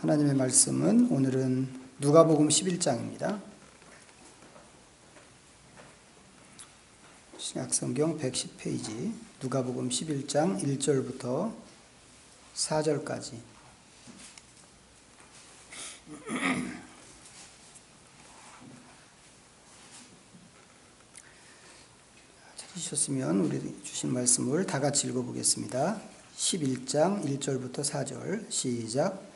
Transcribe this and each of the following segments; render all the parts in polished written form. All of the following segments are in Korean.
하나님의 말씀은 오늘은 누가복음 11장입니다. 신약성경 110페이지 누가복음 11장 1절부터 4절까지. 찾으셨으면 우리 주신 말씀을 다 같이 읽어보겠습니다. 11장 1절부터 4절 시작.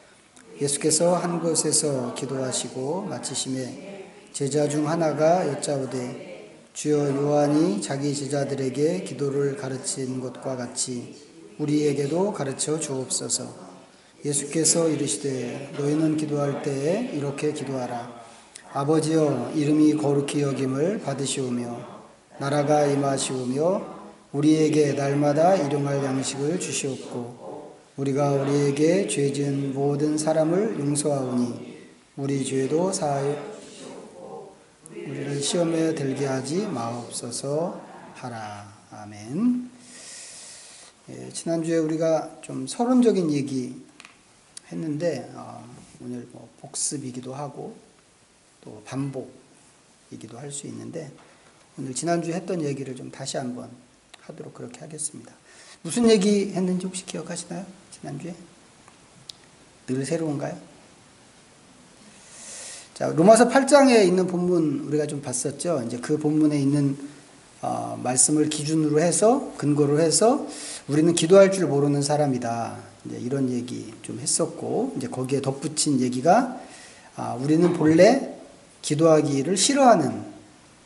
예수께서 한 곳에서 기도하시고 마치심에 제자 중 하나가 여짜오되 주여 요한이 자기 제자들에게 기도를 가르친 것과 같이 우리에게도 가르쳐 주옵소서. 예수께서 이르시되 너희는 기도할 때에 이렇게 기도하라. 아버지여 이름이 거룩히 여김을 받으시오며 나라가 임하시오며 우리에게 날마다 일용할 양식을 주시옵고 우리가 우리에게 죄 지은 모든 사람을 용서하오니 우리 죄도 사하여 우리를 시험에 들게 하지 마옵소서 하라. 아멘. 지난주에 우리가 좀 서론적인 얘기 했는데 오늘 복습이기도 하고 또 반복이기도 할 수 있는데 오늘 지난주에 했던 얘기를 좀 다시 한번 하도록 그렇게 하겠습니다. 무슨 얘기 했는지 혹시 기억하시나요? 지난주에? 늘 새로운가요? 자, 로마서 8장에 있는 본문 우리가 좀 봤었죠. 이제 그 본문에 있는 말씀을 기준으로 해서 근거로 해서 우리는 기도할 줄 모르는 사람이다. 이제 이런 얘기 좀 했었고 이제 거기에 덧붙인 얘기가 우리는 본래 기도하기를 싫어하는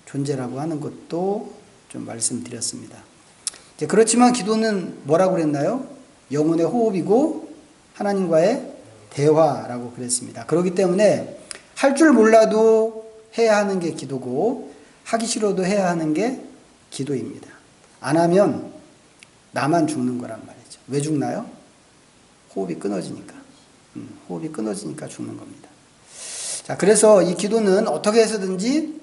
존재라고 하는 것도 좀 말씀드렸습니다. 이제 그렇지만 기도는 뭐라고 그랬나요? 영혼의 호흡이고 하나님과의 대화라고 그랬습니다. 그렇기 때문에 할 줄 몰라도 해야 하는 게 기도고 하기 싫어도 해야 하는 게 기도입니다. 안 하면 나만 죽는 거란 말이죠. 왜 죽나요? 호흡이 끊어지니까. 호흡이 끊어지니까 죽는 겁니다. 자, 그래서 이 기도는 어떻게 해서든지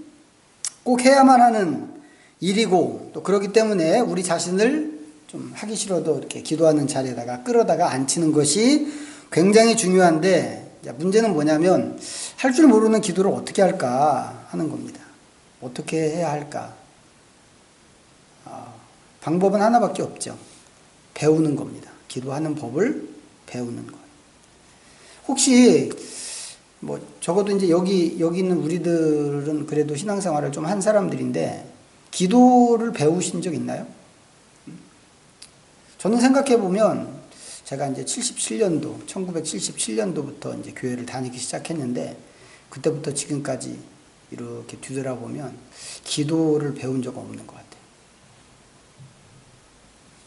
꼭 해야만 하는 일이고 또 그렇기 때문에 우리 자신을 좀 하기 싫어도 이렇게 기도하는 자리에다가 끌어다가 앉히는 것이 굉장히 중요한데 문제는 뭐냐면 할 줄 모르는 기도를 어떻게 할까 하는 겁니다. 어떻게 해야 할까? 방법은 하나밖에 없죠. 배우는 겁니다. 기도하는 법을 배우는 것. 혹시 적어도 이제 여기 있는 우리들은 그래도 신앙생활을 좀 한 사람들인데 기도를 배우신 적 있나요? 저는 생각해 보면 제가 이제 1977년도부터 이제 교회를 다니기 시작했는데 그때부터 지금까지 이렇게 뒤돌아보면 기도를 배운 적 없는 것 같아요.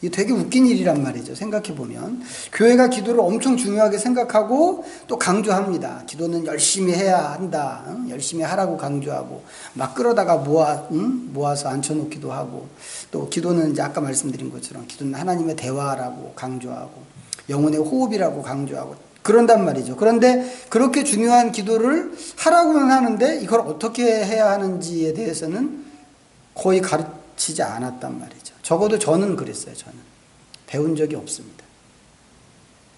이게 되게 웃긴 일이란 말이죠. 생각해 보면 교회가 기도를 엄청 중요하게 생각하고 또 강조합니다. 기도는 열심히 해야 한다. 열심히 하라고 강조하고 막 끌어다가 모아서 앉혀놓기도 하고 또 기도는 이제 아까 말씀드린 것처럼 기도는 하나님의 대화라고 강조하고 영혼의 호흡이라고 강조하고 그런단 말이죠. 그런데 그렇게 중요한 기도를 하라고는 하는데 이걸 어떻게 해야 하는지에 대해서는 거의 가르치지 않았단 말이죠. 적어도 저는 그랬어요. 저는 배운 적이 없습니다.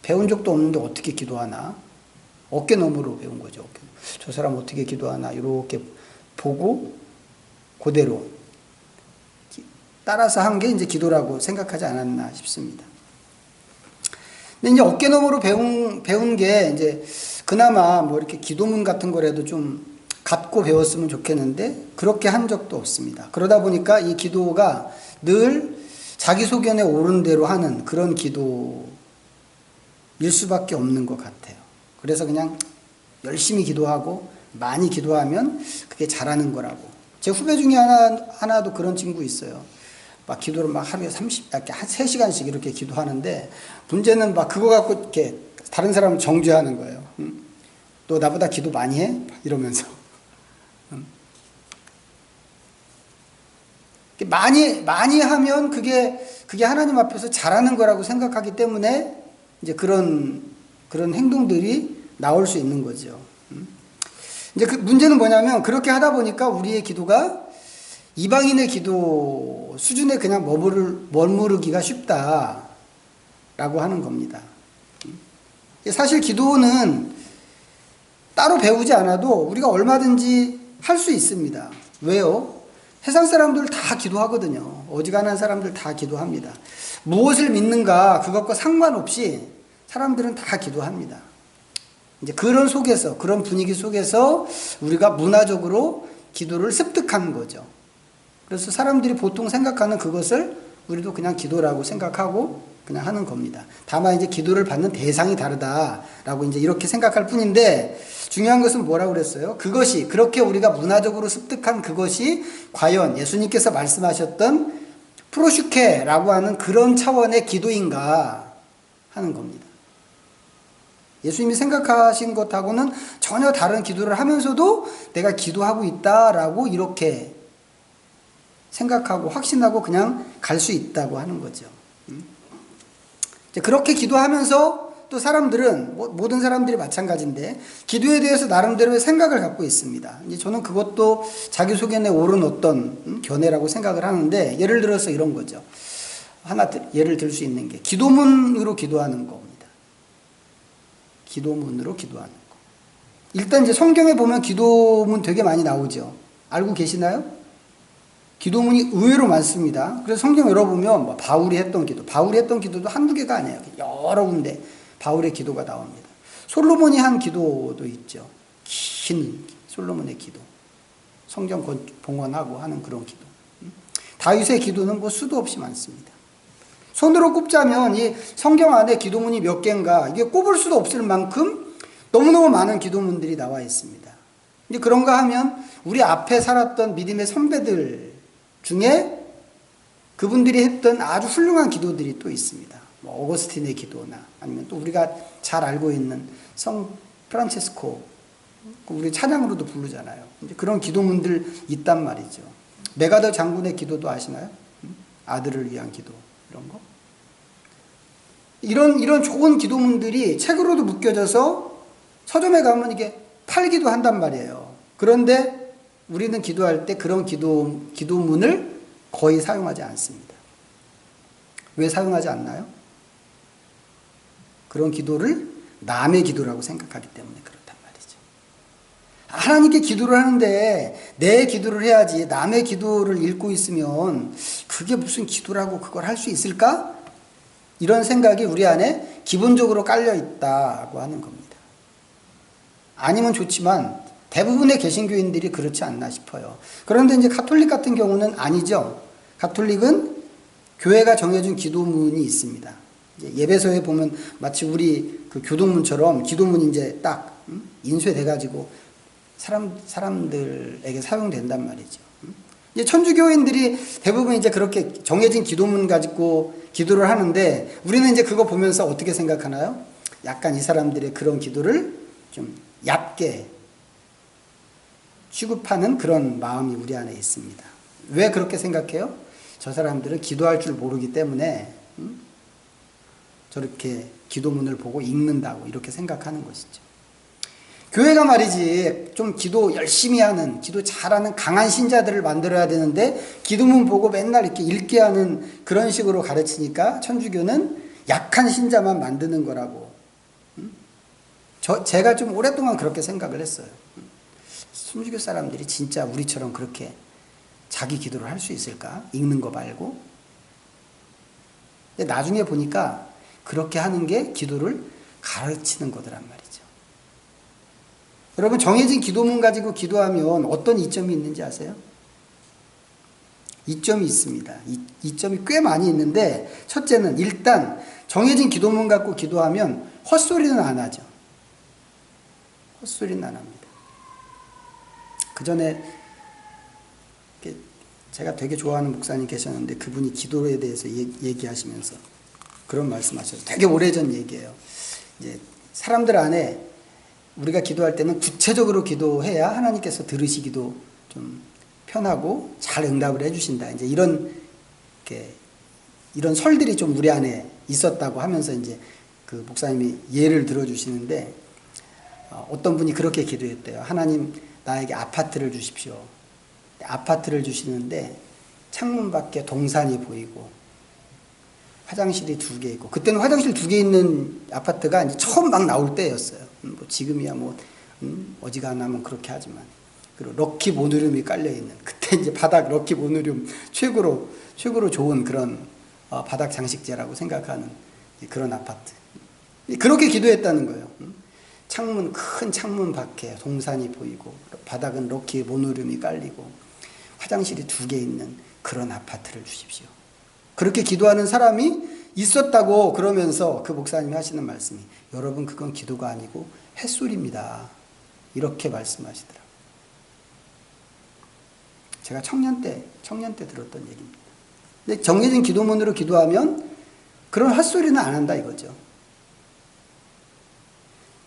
배운 적도 없는데 어떻게 기도하나? 어깨너머로 배운 거죠. 저 사람 어떻게 기도하나 이렇게 보고 그대로 따라서 한 게 이제 기도라고 생각하지 않았나 싶습니다. 근데 이제 어깨너머로 배운 게 이제 그나마 이렇게 기도문 같은 거라도 좀 갖고 배웠으면 좋겠는데 그렇게 한 적도 없습니다. 그러다 보니까 이 기도가 늘 자기 소견에 오른 대로 하는 그런 기도일 수밖에 없는 것 같아요. 그래서 그냥 열심히 기도하고 많이 기도하면 그게 잘하는 거라고. 제 후배 중에 하나도 그런 친구 있어요. 막 기도를 막 하루에 한 3시간씩 이렇게 기도하는데 문제는 막 그거 갖고 이렇게 다른 사람을 정죄하는 거예요. 너 나보다 기도 많이 해? 이러면서. 많이 하면 그게 하나님 앞에서 잘하는 거라고 생각하기 때문에 이제 그런 행동들이 나올 수 있는 거죠. 이제 그 문제는 뭐냐면 그렇게 하다 보니까 우리의 기도가 이방인의 기도 수준에 그냥 머무르기가 쉽다라고 하는 겁니다. 사실 기도는 따로 배우지 않아도 우리가 얼마든지 할 수 있습니다. 왜요? 세상 사람들 다 기도하거든요. 어지간한 사람들 다 기도합니다. 무엇을 믿는가 그것과 상관없이 사람들은 다 기도합니다. 이제 그런 속에서, 그런 분위기 속에서 우리가 문화적으로 기도를 습득한 거죠. 그래서 사람들이 보통 생각하는 그것을 우리도 그냥 기도라고 생각하고 그냥 하는 겁니다. 다만 이제 기도를 받는 대상이 다르다라고 이제 이렇게 생각할 뿐인데, 중요한 것은 뭐라고 그랬어요? 그것이, 그렇게 우리가 문화적으로 습득한 그것이 과연 예수님께서 말씀하셨던 프로슈케라고 하는 그런 차원의 기도인가 하는 겁니다. 예수님이 생각하신 것하고는 전혀 다른 기도를 하면서도 내가 기도하고 있다라고 이렇게 생각하고 확신하고 그냥 갈 수 있다고 하는 거죠. 그렇게 기도하면서 또 사람들은, 모든 사람들이 마찬가지인데, 기도에 대해서 나름대로의 생각을 갖고 있습니다. 이제 저는 그것도 자기소견에 옳은 어떤 견해라고 생각을 하는데, 예를 들어서 이런 거죠. 하나 예를 들 수 있는 게 기도문으로 기도하는 겁니다. 기도문으로 기도하는 거. 일단 이제 성경에 보면 기도문 되게 많이 나오죠. 알고 계시나요? 기도문이 의외로 많습니다. 그래서 성경 열어보면 뭐 바울이 했던 기도도 한두 개가 아니에요. 여러 군데 바울의 기도가 나옵니다. 솔로몬이 한 기도도 있죠. 긴 솔로몬의 기도. 성경 봉헌하고 하는 그런 기도. 다윗의 기도는 뭐 수도 없이 많습니다. 손으로 꼽자면 이 성경 안에 기도문이 몇 개인가 이게 꼽을 수도 없을 만큼 너무너무 많은 기도문들이 나와 있습니다. 이제 그런가 하면 우리 앞에 살았던 믿음의 선배들 중에 그분들이 했던 아주 훌륭한 기도들이 또 있습니다. 뭐 어거스틴의 기도나 아니면 또 우리가 잘 알고 있는 성 프란체스코, 우리 찬양으로도 부르잖아요. 이제 그런 기도문들 있단 말이죠. 메가더 장군의 기도도 아시나요? 아들을 위한 기도 이런 거. 이런 좋은 기도문들이 책으로도 묶여져서 서점에 가면 이게 팔기도 한단 말이에요. 그런데 우리는 기도할 때 그런 기도문을 거의 사용하지 않습니다. 왜 사용하지 않나요? 그런 기도를 남의 기도라고 생각하기 때문에 그렇단 말이죠. 하나님께 기도를 하는데 내 기도를 해야지 남의 기도를 읽고 있으면 그게 무슨 기도라고 그걸 할 수 있을까? 이런 생각이 우리 안에 기본적으로 깔려 있다고 하는 겁니다. 아니면 좋지만 대부분의 개신교인들이 그렇지 않나 싶어요. 그런데 이제 가톨릭 같은 경우는 아니죠. 가톨릭은 교회가 정해준 기도문이 있습니다. 예배소에 보면 마치 우리 그 교동문처럼 기도문이 이제 딱 인쇄돼가지고 사람들에게 사용된단 말이죠. 이제 천주교인들이 대부분 이제 그렇게 정해진 기도문 가지고 기도를 하는데 우리는 이제 그거 보면서 어떻게 생각하나요? 약간 이 사람들의 그런 기도를 좀 얕게 취급하는 그런 마음이 우리 안에 있습니다. 왜 그렇게 생각해요? 저 사람들은 기도할 줄 모르기 때문에 저렇게 기도문을 보고 읽는다고 이렇게 생각하는 것이죠. 교회가 말이지 좀 기도 열심히 하는, 기도 잘하는 강한 신자들을 만들어야 되는데 기도문 보고 맨날 이렇게 읽게 하는 그런 식으로 가르치니까 천주교는 약한 신자만 만드는 거라고. 제가 좀 오랫동안 그렇게 생각을 했어요. 천주교 사람들이 진짜 우리처럼 그렇게 자기 기도를 할 수 있을까? 읽는 거 말고. 근데 나중에 보니까 그렇게 하는 게 기도를 가르치는 거더란 말이죠. 여러분, 정해진 기도문 가지고 기도하면 어떤 이점이 있는지 아세요? 이점이 있습니다. 이점이 꽤 많이 있는데, 첫째는 일단 정해진 기도문 갖고 기도하면 헛소리는 안 하죠. 헛소리는 안 합니다. 그 전에 제가 되게 좋아하는 목사님 계셨는데 그분이 기도에 대해서 얘기하시면서 그런 말씀하셨어요. 되게 오래전 얘기예요. 이제 사람들 안에 우리가 기도할 때는 구체적으로 기도해야 하나님께서 들으시기도 좀 편하고 잘 응답을 해주신다. 이제 이런 설들이 좀 우리 안에 있었다고 하면서 이제 그 목사님이 예를 들어주시는데 어떤 분이 그렇게 기도했대요. 하나님, 나에게 아파트를 주십시오. 아파트를 주시는데 창문 밖에 동산이 보이고 화장실이 2개 있고, 그때는 화장실 2개 있는 아파트가 이제 처음 막 나올 때였어요. 뭐 지금이야 뭐 어지간하면 그렇게 하지만. 그리고 럭키 모노륨이 깔려있는, 그때 이제 바닥 럭키 모노륨 최고로 좋은 그런 바닥 장식재라고 생각하는 그런 아파트. 그렇게 기도했다는 거예요. 큰 창문 밖에 동산이 보이고, 바닥은 럭키 모노륨이 깔리고, 화장실이 2개 있는 그런 아파트를 주십시오. 그렇게 기도하는 사람이 있었다고 그러면서 그 목사님이 하시는 말씀이, 여러분 그건 기도가 아니고 햇소리입니다. 이렇게 말씀하시더라고요. 제가 청년 때 들었던 얘기입니다. 근데 정해진 기도문으로 기도하면 그런 헛소리는 안 한다 이거죠.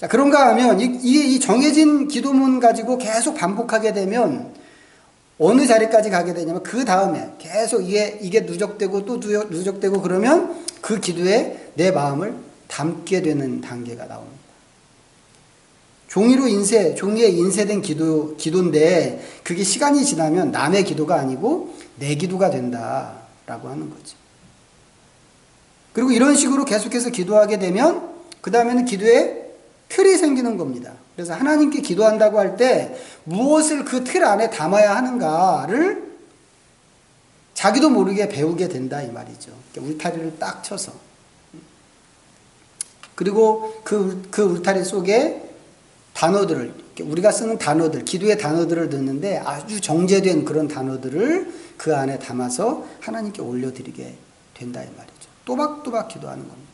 자, 그런가 하면 이 정해진 기도문 가지고 계속 반복하게 되면 어느 자리까지 가게 되냐면 그 다음에 계속 이게 누적되고 또 누적되고 그러면 그 기도에 내 마음을 담게 되는 단계가 나옵니다. 종이에 인쇄된 기도인데 그게 시간이 지나면 남의 기도가 아니고 내 기도가 된다라고 하는 거죠. 그리고 이런 식으로 계속해서 기도하게 되면 그 다음에는 기도에 틀이 생기는 겁니다. 그래서 하나님께 기도한다고 할 때 무엇을 그 틀 안에 담아야 하는가를 자기도 모르게 배우게 된다 이 말이죠. 울타리를 딱 쳐서. 그리고 그 울타리 속에 단어들을, 우리가 쓰는 단어들, 기도의 단어들을 넣는데 아주 정제된 그런 단어들을 그 안에 담아서 하나님께 올려드리게 된다 이 말이죠. 또박또박 기도하는 겁니다.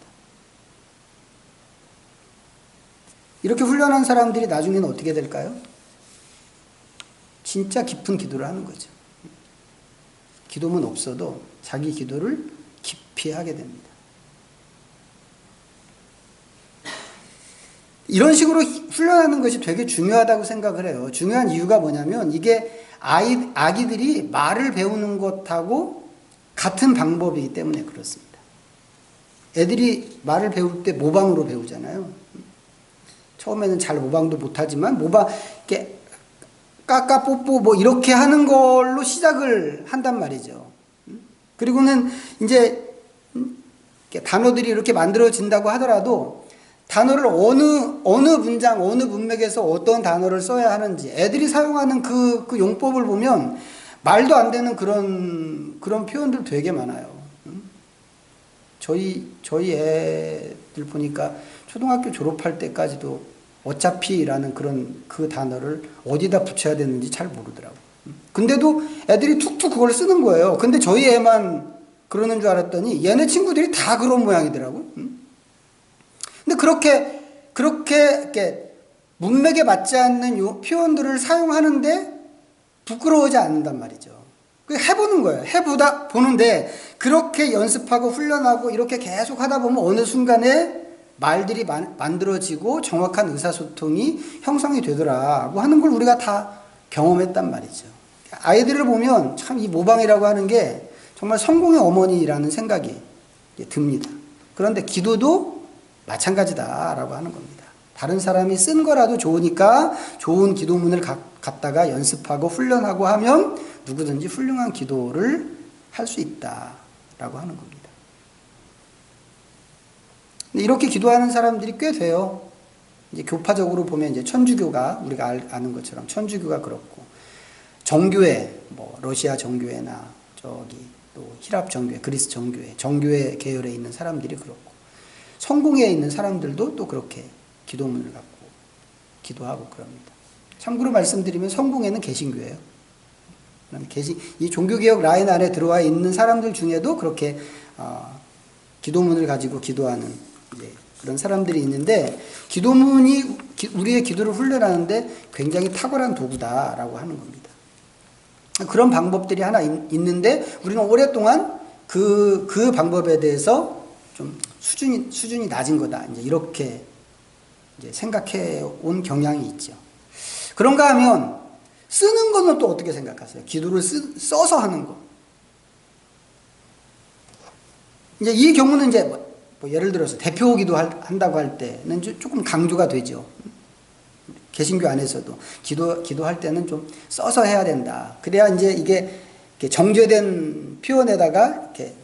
이렇게 훈련한 사람들이 나중에는 어떻게 될까요? 진짜 깊은 기도를 하는 거죠. 기도문 없어도 자기 기도를 깊이 하게 됩니다. 이런 식으로 훈련하는 것이 되게 중요하다고 생각을 해요. 중요한 이유가 뭐냐면 이게 아기들이 말을 배우는 것하고 같은 방법이기 때문에 그렇습니다. 애들이 말을 배울 때 모방으로 배우잖아요. 처음에는 잘 모방도 못하지만 이렇게 까까 뽀뽀 뭐 이렇게 하는 걸로 시작을 한단 말이죠. 그리고는 이제 단어들이 이렇게 만들어진다고 하더라도 단어를 어느 문장, 어느 문맥에서 어떤 단어를 써야 하는지 애들이 사용하는 그 용법을 보면 말도 안 되는 그런 표현들 되게 많아요. 저희 애들 보니까 초등학교 졸업할 때까지도 어차피라는 그 단어를 어디다 붙여야 되는지 잘 모르더라고요. 근데도 애들이 툭툭 그걸 쓰는 거예요. 근데 저희 애만 그러는 줄 알았더니 얘네 친구들이 다 그런 모양이더라고요. 근데 그렇게 이렇게 문맥에 맞지 않는 표현들을 사용하는데 부끄러워하지 않는단 말이죠. 해보는 거예요. 보는데 그렇게 연습하고 훈련하고 이렇게 계속 하다 보면 어느 순간에 말들이 만들어지고 정확한 의사소통이 형성이 되더라고 하는 걸 우리가 다 경험했단 말이죠. 아이들을 보면 참 이 모방이라고 하는 게 정말 성공의 어머니라는 생각이 듭니다. 그런데 기도도 마찬가지다라고 하는 겁니다. 다른 사람이 쓴 거라도 좋으니까 좋은 기도문을 갖다가 연습하고 훈련하고 하면 누구든지 훌륭한 기도를 할 수 있다라고 하는 겁니다. 이렇게 기도하는 사람들이 꽤 돼요. 이제 교파적으로 보면 이제 천주교가 우리가 아는 것처럼 천주교가 그렇고 정교회, 뭐 러시아 정교회나 저기 또 히랍 정교회, 그리스 정교회 계열에 있는 사람들이 그렇고 성공회에 있는 사람들도 또 그렇게 기도문을 갖고 기도하고 그럽니다. 참고로 말씀드리면 성공회는 개신교예요. 이 종교개혁 라인 안에 들어와 있는 사람들 중에도 그렇게 기도문을 가지고 기도하는 그런 사람들이 있는데 기도문이 우리의 기도를 훈련하는데 굉장히 탁월한 도구다라고 하는 겁니다. 그런 방법들이 하나 있는데 우리는 오랫동안 그 방법에 대해서 좀 수준이 낮은 거다. 이제 이렇게 이제 생각해 온 경향이 있죠. 그런가 하면 쓰는 거는 또 어떻게 생각하세요? 기도를 써서 하는 거. 이제 이 경우는 이제 뭐 예를 들어서 대표 기도 한다고 할 때는 조금 강조가 되죠. 개신교 안에서도 기도할 때는 좀 써서 해야 된다. 그래야 이제 이게 정제된 표현에다가 이렇게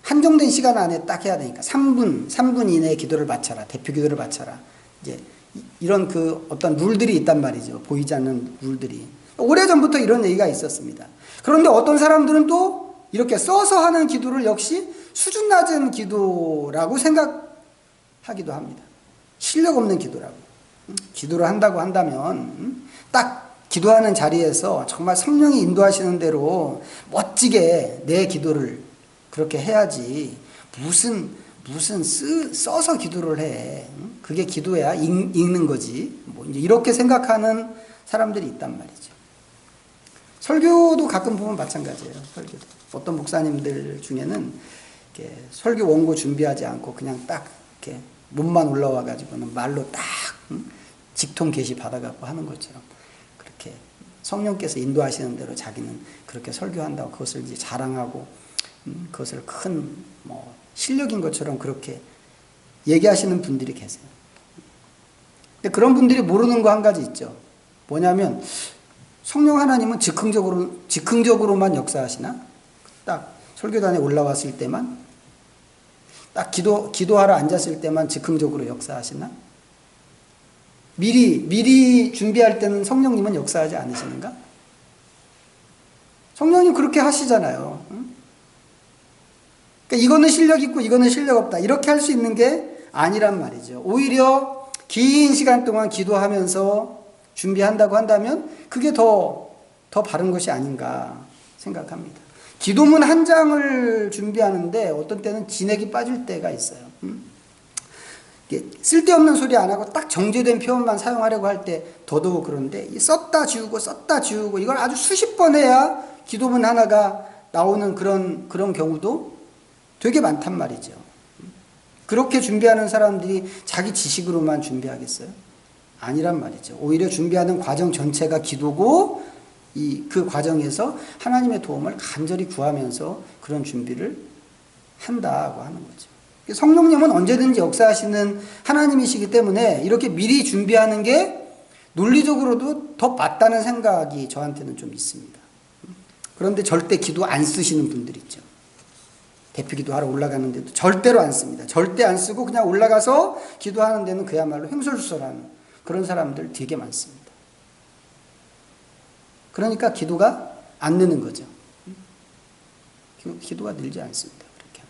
한정된 시간 안에 딱 해야 되니까 3분 이내에 기도를 바쳐라. 대표 기도를 바쳐라. 이제 이런 그 어떤 룰들이 있단 말이죠. 보이지 않는 룰들이. 오래전부터 이런 얘기가 있었습니다. 그런데 어떤 사람들은 또 이렇게 써서 하는 기도를 역시 수준 낮은 기도라고 생각하기도 합니다. 실력 없는 기도라고. 기도를 한다고 한다면 딱 기도하는 자리에서 정말 성령이 인도하시는 대로 멋지게 내 기도를 그렇게 해야지 무슨 써서 기도를 해. 그게 기도야. 읽는 거지. 뭐 이제 이렇게 생각하는 사람들이 있단 말이죠. 설교도 가끔 보면 마찬가지예요. 설교도. 어떤 목사님들 중에는 이렇게 설교 원고 준비하지 않고 그냥 딱 이렇게 몸만 올라와 가지고는 말로 딱 직통 계시 받아갖고 하는 것처럼 그렇게 성령께서 인도하시는 대로 자기는 그렇게 설교한다고 그것을 이제 자랑하고 그것을 큰 뭐 실력인 것처럼 그렇게 얘기하시는 분들이 계세요. 근데 그런 분들이 모르는 거 한 가지 있죠. 뭐냐면 성령 하나님은 즉흥적으로만 역사하시나? 딱 설교단에 올라왔을 때만? 딱 기도하러 앉았을 때만 즉흥적으로 역사하시나? 미리 준비할 때는 성령님은 역사하지 않으시는가? 성령님 그렇게 하시잖아요. 그러니까 이거는 실력 있고 이거는 실력 없다. 이렇게 할 수 있는 게 아니란 말이죠. 오히려 긴 시간 동안 기도하면서 준비한다고 한다면 그게 더 바른 것이 아닌가 생각합니다. 기도문 한 장을 준비하는데 어떤 때는 진액이 빠질 때가 있어요. 쓸데없는 소리 안 하고 딱 정제된 표현만 사용하려고 할 때 더더욱 그런데 썼다 지우고 이걸 아주 수십 번 해야 기도문 하나가 나오는 그런 경우도 되게 많단 말이죠. 그렇게 준비하는 사람들이 자기 지식으로만 준비하겠어요? 아니란 말이죠. 오히려 준비하는 과정 전체가 기도고 그 과정에서 하나님의 도움을 간절히 구하면서 그런 준비를 한다고 하는 거죠. 성령님은 언제든지 역사하시는 하나님이시기 때문에 이렇게 미리 준비하는 게 논리적으로도 더 맞다는 생각이 저한테는 좀 있습니다. 그런데 절대 기도 안 쓰시는 분들 있죠. 대표기도 하러 올라가는데도 절대로 안 씁니다. 절대 안 쓰고 그냥 올라가서 기도하는 데는 그야말로 횡설수설하는 그런 사람들 되게 많습니다. 그러니까 기도가 안 느는 거죠. 기도가 늘지 않습니다. 그렇게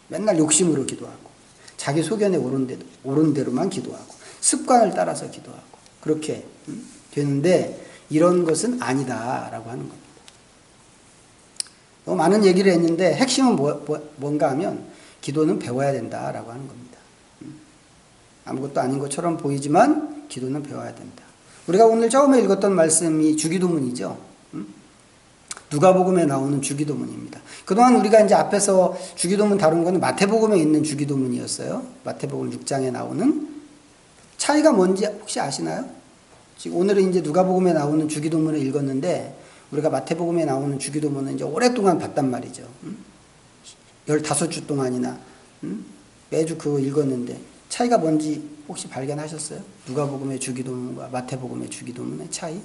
맨날 욕심으로 기도하고 자기 소견에 옳은 대로만 기도하고 습관을 따라서 기도하고 그렇게 되는데 이런 것은 아니다라고 하는 겁니다. 너무 많은 얘기를 했는데 핵심은 뭔가 하면 기도는 배워야 된다라고 하는 겁니다. 아무것도 아닌 것처럼 보이지만 기도는 배워야 된다. 우리가 오늘 처음에 읽었던 말씀이 주기도문이죠. 누가복음에 나오는 주기도문입니다. 그동안 우리가 이제 앞에서 주기도문 다룬 거는 마태복음에 있는 주기도문이었어요. 마태복음 6장에 나오는 차이가 뭔지 혹시 아시나요? 지금 오늘은 이제 누가복음에 나오는 주기도문을 읽었는데 우리가 마태복음에 나오는 주기도문은 이제 오랫동안 봤단 말이죠. 15주 동안이나 매주 그거 읽었는데 차이가 뭔지 혹시 발견하셨어요? 누가복음의 주기도문과 마태복음의 주기도문의 차이?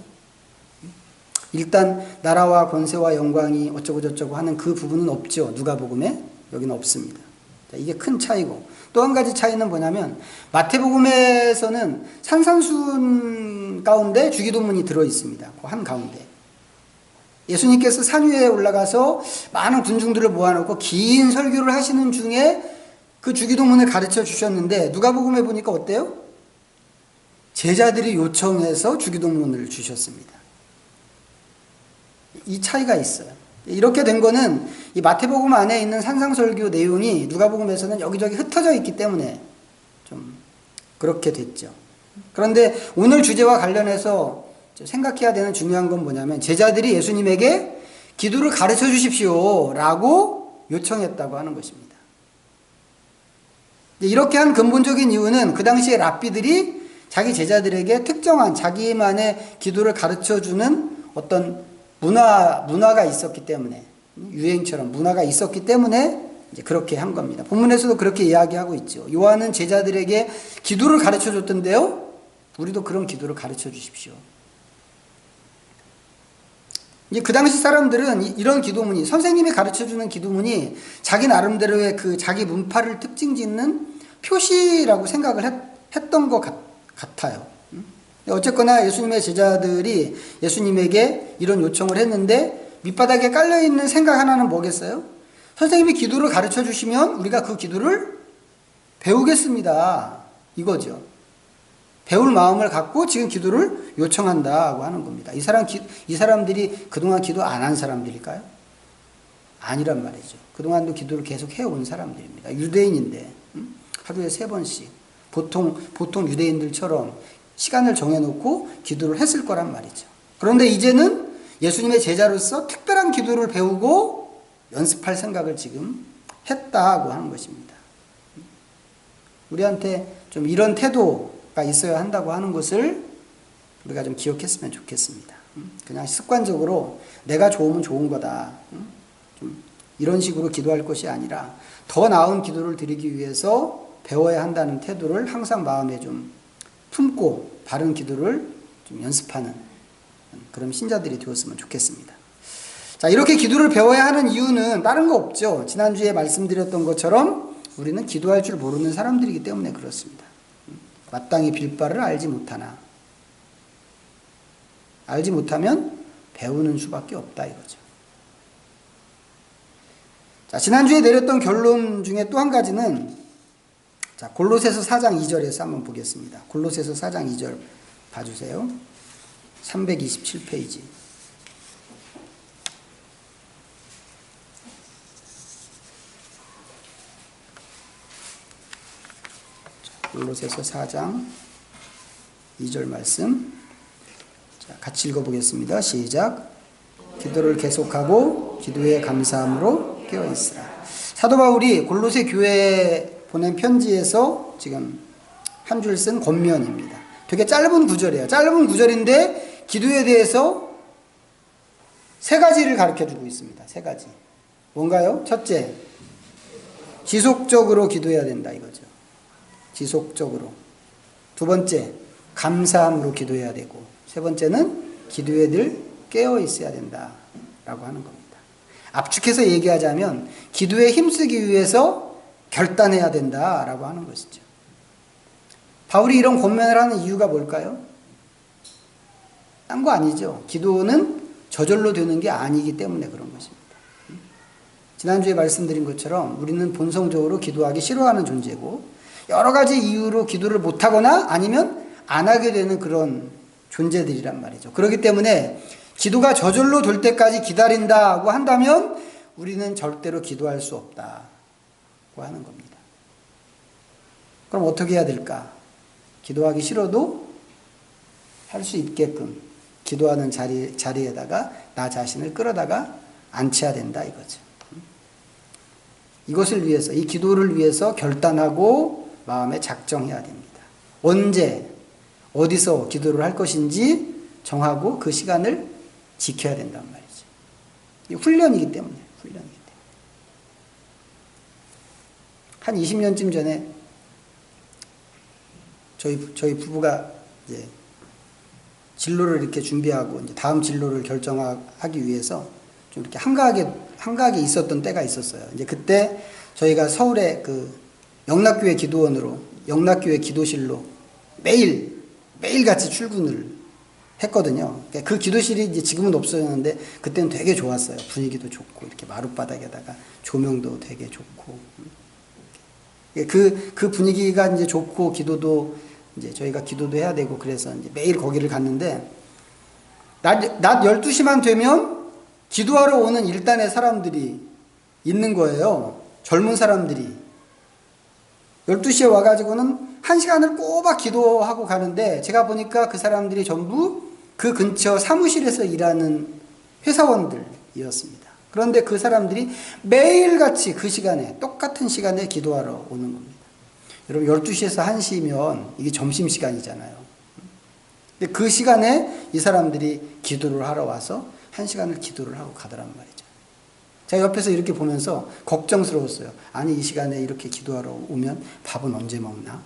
일단 나라와 권세와 영광이 어쩌고 저쩌고 하는 그 부분은 없죠. 누가복음에 여기는 없습니다. 자, 이게 큰 차이고 또 한 가지 차이는 뭐냐면 마태복음에서는 산산수훈 가운데 주기도문이 들어있습니다. 그 한 가운데 예수님께서 산 위에 올라가서 많은 군중들을 모아놓고 긴 설교를 하시는 중에 그 주기도문을 가르쳐 주셨는데 누가복음에 보니까 어때요? 제자들이 요청해서 주기도문을 주셨습니다. 이 차이가 있어요. 이렇게 된 거는 이 마태복음 안에 있는 산상설교 내용이 누가복음에서는 여기저기 흩어져 있기 때문에 좀 그렇게 됐죠. 그런데 오늘 주제와 관련해서 생각해야 되는 중요한 건 뭐냐면 제자들이 예수님에게 기도를 가르쳐 주십시오 라고 요청했다고 하는 것입니다. 이렇게 한 근본적인 이유는 그 당시에 랍비들이 자기 제자들에게 특정한 자기만의 기도를 가르쳐주는 어떤 문화가 있었기 때문에 유행처럼 문화가 있었기 때문에 이제 그렇게 한 겁니다. 본문에서도 그렇게 이야기하고 있죠. 요한은 제자들에게 기도를 가르쳐 줬던데요. 우리도 그런 기도를 가르쳐 주십시오. 이제 그 당시 사람들은 이런 기도문이 선생님이 가르쳐주는 기도문이 자기 나름대로의 그 자기 문파를 특징 짓는 표시라고 생각을 했던 것 같아요. 어쨌거나 예수님의 제자들이 예수님에게 이런 요청을 했는데 밑바닥에 깔려있는 생각 하나는 뭐겠어요? 선생님이 기도를 가르쳐 주시면 우리가 그 기도를 배우겠습니다. 이거죠. 배울 마음을 갖고 지금 기도를 요청한다고 하는 겁니다. 이 사람들이 그동안 기도 안 한 사람들일까요? 아니란 말이죠. 그동안도 기도를 계속 해온 사람들입니다. 유대인인데 하루에 3번씩 보통 유대인들처럼 시간을 정해놓고 기도를 했을 거란 말이죠. 그런데 이제는 예수님의 제자로서 특별한 기도를 배우고 연습할 생각을 지금 했다고 하는 것입니다. 우리한테 좀 이런 태도가 있어야 한다고 하는 것을 우리가 좀 기억했으면 좋겠습니다. 그냥 습관적으로 내가 좋으면 좋은 거다. 좀 이런 식으로 기도할 것이 아니라 더 나은 기도를 드리기 위해서 배워야 한다는 태도를 항상 마음에 좀 품고 바른 기도를 좀 연습하는 그런 신자들이 되었으면 좋겠습니다. 자, 이렇게 기도를 배워야 하는 이유는 다른 거 없죠. 지난주에 말씀드렸던 것처럼 우리는 기도할 줄 모르는 사람들이기 때문에 그렇습니다. 마땅히 빌 바를 알지 못하나. 알지 못하면 배우는 수밖에 없다 이거죠. 자, 지난주에 내렸던 결론 중에 또 한 가지는 자, 골로새서 4장 2절에서 한번 보겠습니다. 골로새서 4장 2절 봐주세요. 327페이지. 골로새서 4장 2절 말씀. 자, 같이 읽어보겠습니다. 시작. 기도를 계속하고 기도에 감사함으로 깨어있으라. 사도 바울이 골로새 교회에 보낸 편지에서 지금 한 줄 쓴 권면입니다. 되게 짧은 구절이에요. 짧은 구절인데 기도에 대해서 3가지를 가르쳐주고 있습니다. 3가지. 뭔가요? 첫째, 지속적으로 기도해야 된다 이거죠. 지속적으로. 2번째, 감사함으로 기도해야 되고 3번째는 기도에 늘 깨어 있어야 된다라고 하는 겁니다. 압축해서 얘기하자면 기도에 힘쓰기 위해서 결단해야 된다라고 하는 것이죠. 바울이 이런 권면을 하는 이유가 뭘까요? 딴 거 아니죠. 기도는 저절로 되는 게 아니기 때문에 그런 것입니다. 지난주에 말씀드린 것처럼 우리는 본성적으로 기도하기 싫어하는 존재고 여러 가지 이유로 기도를 못하거나 아니면 안 하게 되는 그런 존재들이란 말이죠. 그렇기 때문에 기도가 저절로 될 때까지 기다린다고 한다면 우리는 절대로 기도할 수 없다고 하는 겁니다. 그럼 어떻게 해야 될까? 기도하기 싫어도 할 수 있게끔 기도하는 자리에다가 나 자신을 끌어다가 앉혀야 된다 이거죠. 이것을 위해서, 이 기도를 위해서 결단하고 마음에 작정해야 됩니다. 언제, 어디서 기도를 할 것인지 정하고 그 시간을 지켜야 된단 말이죠. 이 훈련이기 때문에, 한 20년쯤 전에 저희 부부가 이제 진로를 이렇게 준비하고 이제 다음 진로를 결정하기 위해서 좀 이렇게 한가하게 있었던 때가 있었어요. 이제 그때 저희가 서울의 그 영락교회 기도원으로, 영락교회 기도실로 매일 같이 출근을 했거든요. 그 기도실이 이제 지금은 없어졌는데 그때는 되게 좋았어요. 분위기도 좋고 이렇게 마룻바닥에다가 조명도 되게 좋고 그 분위기가 이제 좋고 기도도 이제 저희가 기도도 해야 되고 그래서 이제 매일 거기를 갔는데 낮 12시만 되면 기도하러 오는 일단의 사람들이 있는 거예요. 젊은 사람들이 12시에 와가지고는 1시간을 꼬박 기도하고 가는데 제가 보니까 그 사람들이 전부 그 근처 사무실에서 일하는 회사원들이었습니다. 그런데 그 사람들이 매일같이 그 시간에 똑같은 시간에 기도하러 오는 겁니다. 여러분 12시에서 1시면 이게 점심시간이잖아요. 근데 그 시간에 이 사람들이 기도를 하러 와서 1시간을 기도를 하고 가더란 말이죠. 제가 옆에서 이렇게 보면서 걱정스러웠어요. 아니 이 시간에 이렇게 기도하러 오면 밥은 언제 먹나?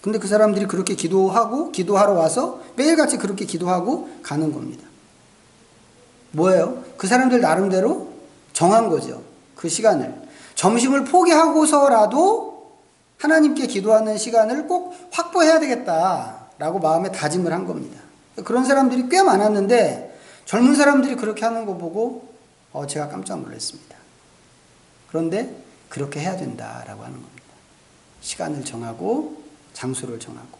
근데 그 사람들이 그렇게 기도하러 와서 매일같이 그렇게 기도하고 가는 겁니다. 뭐예요? 그 사람들 나름대로 정한 거죠. 그 시간을. 점심을 포기하고서라도 하나님께 기도하는 시간을 꼭 확보해야 되겠다라고 마음에 다짐을 한 겁니다. 그런 사람들이 꽤 많았는데 젊은 사람들이 그렇게 하는 거 보고 제가 깜짝 놀랐습니다. 그런데 그렇게 해야 된다라고 하는 겁니다. 시간을 정하고 장소를 정하고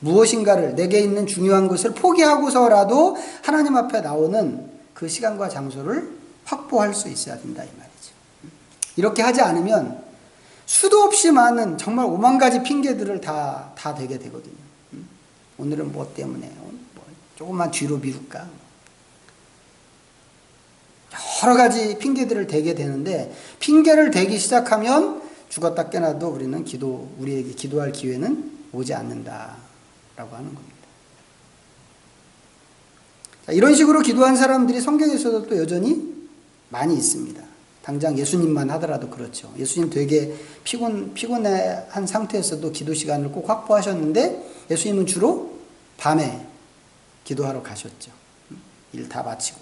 무엇인가를 내게 있는 중요한 것을 포기하고서라도 하나님 앞에 나오는 그 시간과 장소를 확보할 수 있어야 된다 이 말이죠. 이렇게 하지 않으면 수도 없이 많은 정말 5만 가지 핑계들을 다 대게 되거든요. 오늘은 뭐 때문에 조금만 뒤로 미룰까 여러 가지 핑계들을 대게 되는데 핑계를 대기 시작하면 죽었다 깨나도 우리에게 기도할 기회는 오지 않는다라고 하는 겁니다. 자, 이런 식으로 기도한 사람들이 성경에서도 또 여전히 많이 있습니다. 당장 예수님만 하더라도 그렇죠. 예수님 되게 피곤한 상태에서도 기도 시간을 꼭 확보하셨는데 예수님은 주로 밤에 기도하러 가셨죠. 일 다 마치고.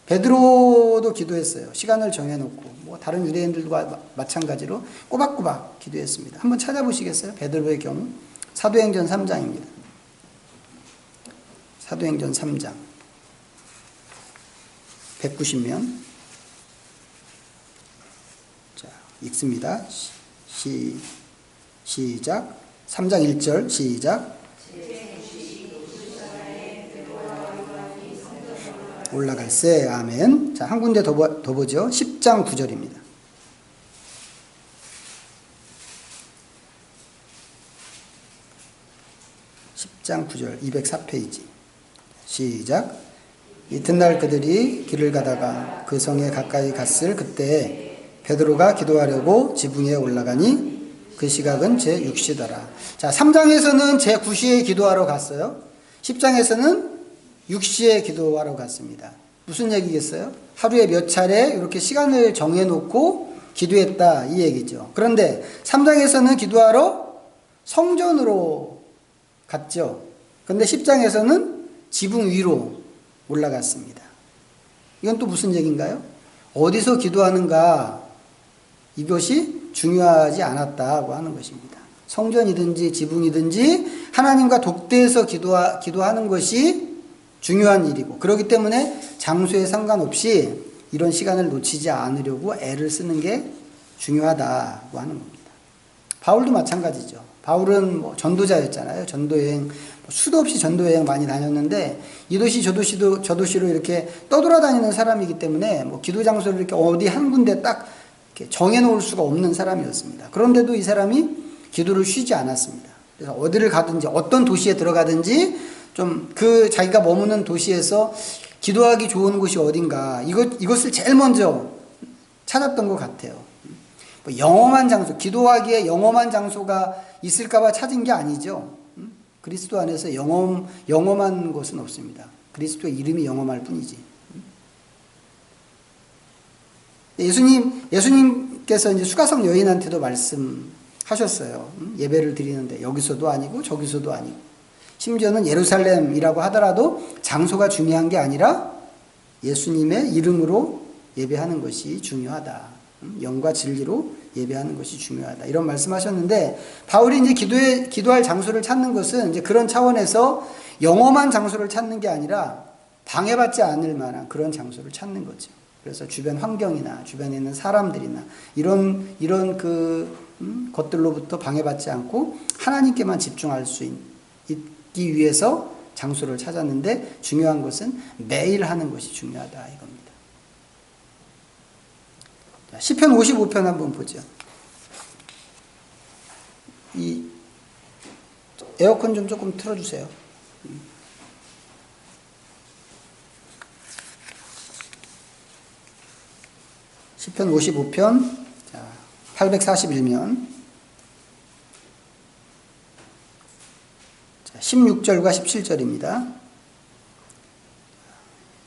베드로도 기도했어요. 시간을 정해놓고 다른 유대인들과 마찬가지로 꼬박꼬박 기도했습니다. 한번 찾아보시겠어요? 베드로의 경우 사도행전 3장입니다. 사도행전 3장 190면 자 읽습니다. 시작 3장 1절 시작 올라갈세 아멘. 자, 한 군데 더 보죠. 10장 9절입니다. 10장 9절 204페이지 시작 이튿날 그들이 길을 가다가 그 성에 가까이 갔을 그때 베드로가 기도하려고 지붕에 올라가니 그 시각은 제6시더라. 자, 3장에서는 제9시에 기도하러 갔어요. 10장에서는 6시에 기도하러 갔습니다. 무슨 얘기겠어요? 하루에 몇 차례 이렇게 시간을 정해놓고 기도했다 이 얘기죠. 그런데 3장에서는 기도하러 성전으로 갔죠. 그런데 10장에서는 지붕 위로 올라갔습니다. 이건 또 무슨 얘기인가요? 어디서 기도하는가 이것이 중요하지 않았다고 하는 것입니다. 성전이든지 지붕이든지 하나님과 독대해서 기도하는 것이 중요한 일이고 그렇기 때문에 장소에 상관없이 이런 시간을 놓치지 않으려고 애를 쓰는 게 중요하다고 하는 겁니다. 바울도 마찬가지죠. 바울은 전도자였잖아요. 전도여행 수도 없이 전도여행 많이 다녔는데 이 도시 저 도시로 이렇게 떠돌아다니는 사람이기 때문에 기도 장소를 이렇게 어디 한 군데 딱 이렇게 정해놓을 수가 없는 사람이었습니다. 그런데도 이 사람이 기도를 쉬지 않았습니다. 그래서 어디를 가든지 어떤 도시에 들어가든지 좀 자기가 머무는 도시에서 기도하기 좋은 곳이 어딘가 이것을 제일 먼저 찾았던 것 같아요. 영험한 장소, 기도하기에 영험한 장소가 있을까봐 찾은 게 아니죠. 그리스도 안에서 영험한 곳은 없습니다. 그리스도의 이름이 영험할 뿐이지. 예수님께서 이제 수가성 여인한테도 말씀하셨어요. 예배를 드리는데 여기서도 아니고 저기서도 아니고. 심지어는 예루살렘이라고 하더라도 장소가 중요한 게 아니라 예수님의 이름으로 예배하는 것이 중요하다. 영과 진리로 예배하는 것이 중요하다. 이런 말씀하셨는데 바울이 이제 기도할 장소를 찾는 것은 이제 그런 차원에서 영험한 장소를 찾는 게 아니라 방해받지 않을 만한 그런 장소를 찾는 거죠. 그래서 주변 환경이나 주변에 있는 사람들이나 이런 것들로부터 방해받지 않고 하나님께만 집중할 수 있기 위해서 장소를 찾았는데 중요한 것은 매일 하는 것이 중요하다 이겁니다. 자, 시편 55편 한번 보죠. 이 에어컨 좀 조금 틀어주세요. 시편 55편 841면 16절과 17절입니다.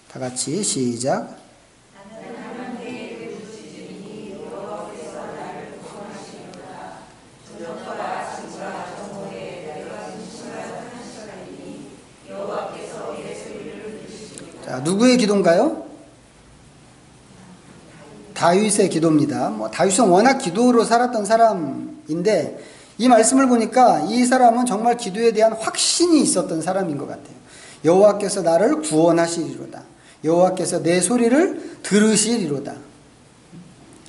다 같이 시작. 자, 누구의 기도인가요? 다윗의 기도입니다. 다윗은 워낙 기도로 살았던 사람인데 이 말씀을 보니까 이 사람은 정말 기도에 대한 확신이 있었던 사람인 것 같아요. 여호와께서 나를 구원하시리로다. 여호와께서 내 소리를 들으시리로다.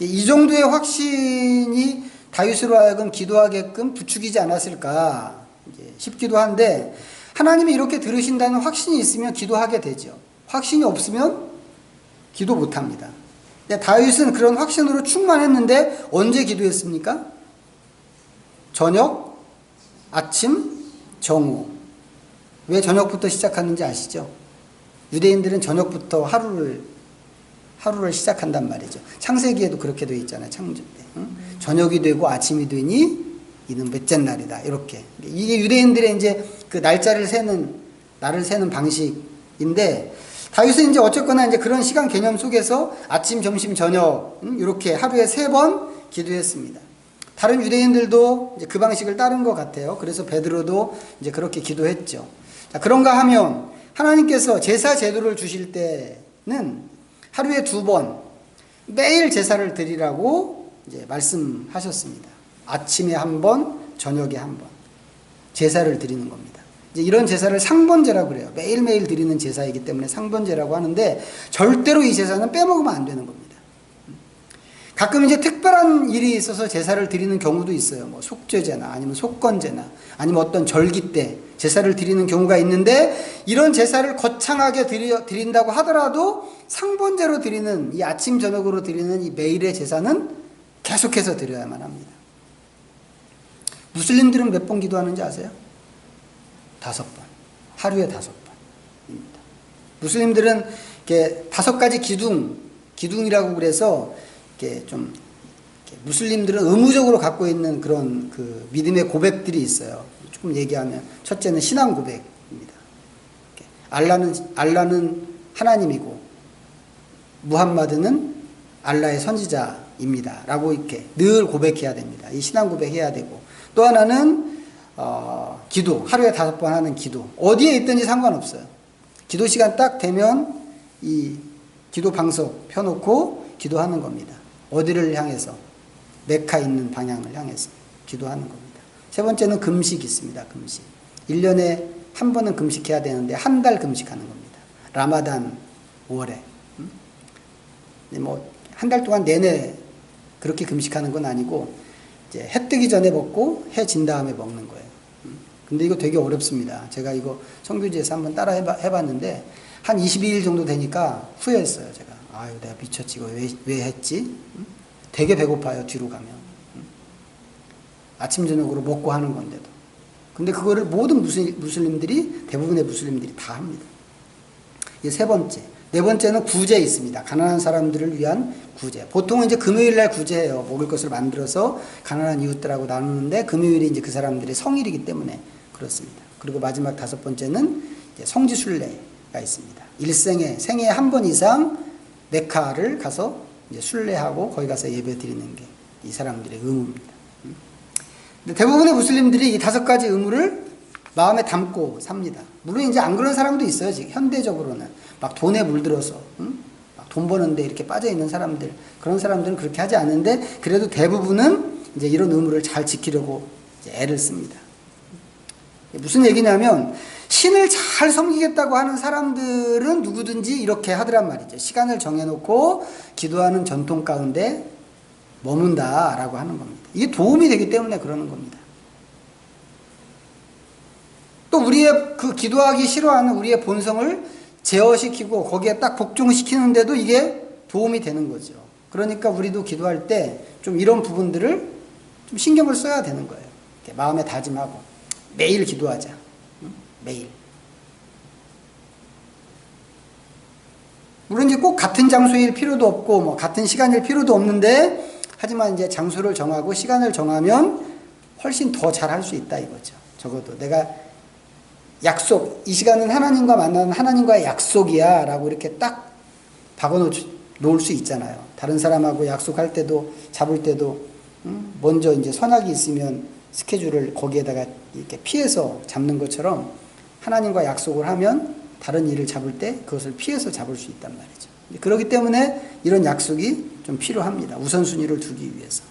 이 정도의 확신이 다윗으로 하여금 기도하게끔 부추기지 않았을까 싶기도 한데, 하나님이 이렇게 들으신다는 확신이 있으면 기도하게 되죠. 확신이 없으면 기도 못합니다. 다윗은 그런 확신으로 충만했는데 언제 기도했습니까? 저녁, 아침, 정오. 왜 저녁부터 시작하는지 아시죠? 유대인들은 저녁부터 하루를 시작한단 말이죠. 창세기에도 그렇게 되어 있잖아요. 창조 때. 응? 저녁이 되고 아침이 되니 이는 몇째 날이다. 이렇게. 이게 유대인들의 이제 그 날짜를 날을 세는 방식인데, 다윗은 이제 어쨌거나 이제 그런 시간 개념 속에서 아침, 점심, 저녁, 이렇게 하루에 3번 기도했습니다. 다른 유대인들도 이제 그 방식을 따른 것 같아요. 그래서 베드로도 이제 그렇게 기도했죠. 자, 그런가 하면 하나님께서 제사 제도를 주실 때는 하루에 2번 매일 제사를 드리라고 이제 말씀하셨습니다. 아침에 1번, 저녁에 1번 제사를 드리는 겁니다. 이제 이런 제사를 상번제라고 그래요. 매일매일 드리는 제사이기 때문에 상번제라고 하는데, 절대로 이 제사는 빼먹으면 안 되는 겁니다. 가끔 이제 특별한 일이 있어서 제사를 드리는 경우도 있어요. 뭐 속죄제나 아니면 속건제나 아니면 어떤 절기 때 제사를 드리는 경우가 있는데, 이런 제사를 거창하게 드린다고 하더라도 상번제로 드리는, 이 아침 저녁으로 드리는 이 매일의 제사는 계속해서 드려야만 합니다. 무슬림들은 몇 번 기도하는지 아세요? 5번. 하루에 5번입니다. 무슬림들은 이렇게 5가지 기둥이라고 그래서 이렇게 좀, 이렇게 무슬림들은 의무적으로 갖고 있는 그런 그 믿음의 고백들이 있어요. 조금 얘기하면, 첫째는 신앙 고백입니다. 알라는 하나님이고 무함마드는 알라의 선지자입니다. 라고 이렇게 늘 고백해야 됩니다. 이 신앙 고백해야 되고, 또 하나는 기도, 하루에 5번 하는 기도. 어디에 있든지 상관없어요. 기도 시간 딱 되면 이 기도 방석 펴놓고 기도하는 겁니다. 어디를 향해서? 메카 있는 방향을 향해서 기도하는 겁니다. 3번째는 금식이 있습니다. 금식. 1년에 한 번은 금식해야 되는데 한 달 금식하는 겁니다. 라마단 5월에. 뭐 한 달 동안 내내 그렇게 금식하는 건 아니고, 이제 해 뜨기 전에 먹고 해 진 다음에 먹는 거예요. 근데 이거 되게 어렵습니다. 제가 이거 성교지에서 한번 따라 해봤는데 한 22일 정도 되니까 후회했어요. 제가 아유, 내가 미쳤지, 이거 왜 했지? 되게 배고파요, 뒤로 가면. 아침 저녁으로 먹고 하는 건데도. 근데 그거를 모든 무슬림들이, 대부분의 무슬림들이 다 합니다. 이게 3번째. 4번째는 구제 있습니다. 가난한 사람들을 위한 구제. 보통은 이제 금요일 날 구제해요. 먹을 것을 만들어서 가난한 이웃들하고 나누는데, 금요일이 이제 그 사람들의 성일이기 때문에 그렇습니다. 그리고 마지막 5번째는 이제 성지순례가 있습니다. 생애에 한 번 이상 메카를 가서 이제 순례하고 거기 가서 예배 드리는 게 이 사람들의 의무입니다. 근데 대부분의 무슬림들이 이 5가지 의무를 마음에 담고 삽니다. 물론 이제 안 그런 사람도 있어요. 지금 현대적으로는 막 돈에 물들어서 막 돈 버는데 이렇게 빠져 있는 사람들, 그런 사람들은 그렇게 하지 않는데, 그래도 대부분은 이제 이런 의무를 잘 지키려고 이제 애를 씁니다. 무슨 얘기냐면, 신을 잘 섬기겠다고 하는 사람들은 누구든지 이렇게 하더란 말이죠. 시간을 정해놓고 기도하는 전통 가운데 머문다라고 하는 겁니다. 이게 도움이 되기 때문에 그러는 겁니다. 또 우리의 그 기도하기 싫어하는 우리의 본성을 제어시키고 거기에 딱 복종시키는데도 이게 도움이 되는 거죠. 그러니까 우리도 기도할 때 좀 이런 부분들을 좀 신경을 써야 되는 거예요. 이렇게 마음에 다짐하고 매일 기도하자. 매일. 물론 이제 꼭 같은 장소일 필요도 없고 뭐 같은 시간일 필요도 없는데, 하지만 이제 장소를 정하고 시간을 정하면 훨씬 더 잘할 수 있다 이거죠. 적어도 내가 약속, 이 시간은 하나님과 만나는 하나님과의 약속이야 라고 이렇게 딱 박아놓을 수 있잖아요. 다른 사람하고 약속할 때도, 잡을 때도 먼저 이제 선약이 있으면 스케줄을 거기에다가 이렇게 피해서 잡는 것처럼, 하나님과 약속을 하면 다른 일을 잡을 때 그것을 피해서 잡을 수 있단 말이죠. 그렇기 때문에 이런 약속이 좀 필요합니다. 우선순위를 두기 위해서.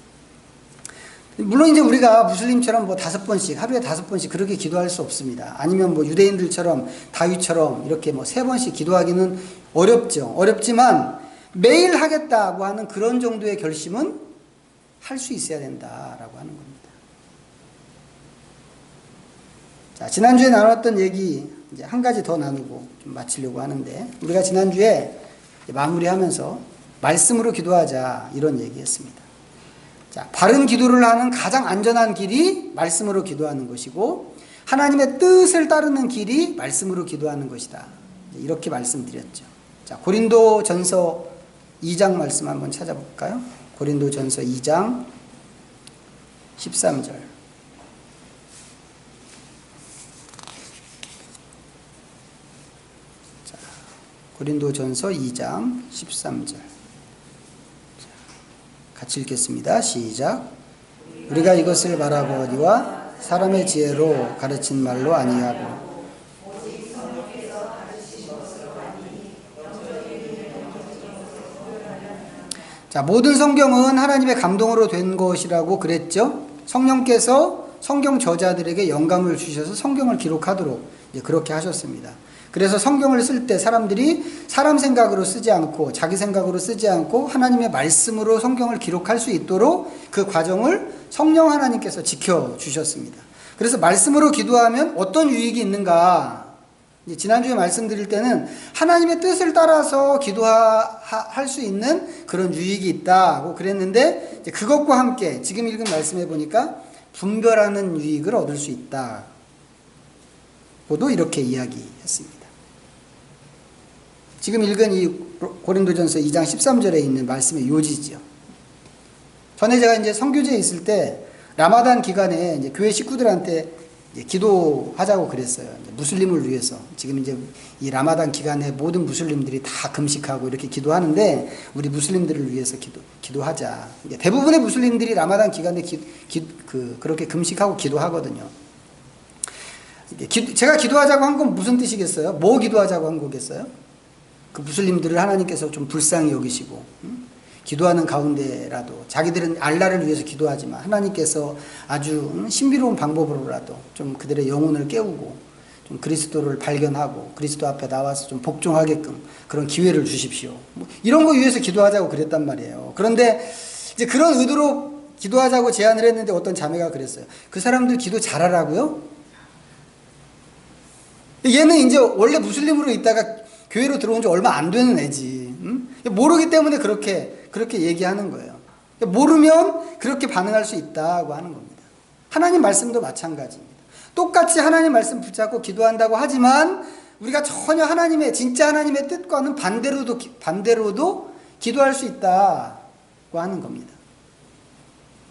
물론 이제 우리가 무슬림처럼 뭐 5번씩, 하루에 5번씩 그렇게 기도할 수 없습니다. 아니면 뭐 유대인들처럼 다윗처럼 이렇게 뭐 3번씩 기도하기는 어렵죠. 어렵지만 매일 하겠다고 하는 그런 정도의 결심은 할 수 있어야 된다라고 하는 겁니다. 자, 지난주에 나눴던 얘기 이제 한 가지 더 나누고 좀 마치려고 하는데, 우리가 지난주에 마무리하면서 말씀으로 기도하자 이런 얘기했습니다. 자, 바른 기도를 하는 가장 안전한 길이 말씀으로 기도하는 것이고, 하나님의 뜻을 따르는 길이 말씀으로 기도하는 것이다. 이렇게 말씀드렸죠. 자, 고린도전서 2장 말씀 한번 찾아볼까요? 고린도전서 2장 13절. 자, 고린도전서 2장 13절. 같이 읽겠습니다. 시작. 우리가 이것을 말하거니와 사람의 지혜로 가르친 말로 아니하고 자, 모든 성경은 하나님의 감동으로 된 것이라고 그랬죠. 성령께서 성경 저자들에게 영감을 주셔서 성경을 기록하도록 그렇게 하셨습니다. 그래서 성경을 쓸 때 사람들이 사람 생각으로 쓰지 않고 자기 생각으로 쓰지 않고 하나님의 말씀으로 성경을 기록할 수 있도록 그 과정을 성령 하나님께서 지켜주셨습니다. 그래서 말씀으로 기도하면 어떤 유익이 있는가? 지난주에 말씀드릴 때는 하나님의 뜻을 따라서 기도할 수 있는 그런 유익이 있다고 그랬는데, 그것과 함께 지금 읽은 말씀해 보니까 분별하는 유익을 얻을 수 있다고도 이렇게 이야기했습니다. 지금 읽은 이 고린도전서 2장 13절에 있는 말씀의 요지죠. 전에 제가 이제 선교지에 있을 때 라마단 기간에 이제 교회 식구들한테 이제 기도하자고 그랬어요. 이제 무슬림을 위해서. 지금 이제 이 라마단 기간에 모든 무슬림들이 다 금식하고 이렇게 기도하는데, 우리 무슬림들을 위해서 기도하자. 대부분의 무슬림들이 라마단 기간에 그렇게 금식하고 기도하거든요. 제가 기도하자고 한 건 무슨 뜻이겠어요? 뭐 기도하자고 한 거겠어요? 그 무슬림들을 하나님께서 좀 불쌍히 여기시고, 기도하는 가운데라도 자기들은 알라를 위해서 기도하지만 하나님께서 아주 신비로운 방법으로라도 좀 그들의 영혼을 깨우고 좀 그리스도를 발견하고 그리스도 앞에 나와서 좀 복종하게끔 그런 기회를 주십시오. 뭐 이런 거 위해서 기도하자고 그랬단 말이에요. 그런데 이제 그런 의도로 기도하자고 제안을 했는데 어떤 자매가 그랬어요. 그 사람들 기도 잘하라고요? 얘는 이제 원래 무슬림으로 있다가 교회로 들어온 지 얼마 안 되는 애지. 응? 모르기 때문에 그렇게 얘기하는 거예요. 모르면 그렇게 반응할 수 있다고 하는 겁니다. 하나님 말씀도 마찬가지입니다. 똑같이 하나님 말씀 붙잡고 기도한다고 하지만 우리가 전혀 진짜 하나님의 뜻과는 반대로도 기도할 수 있다고 하는 겁니다.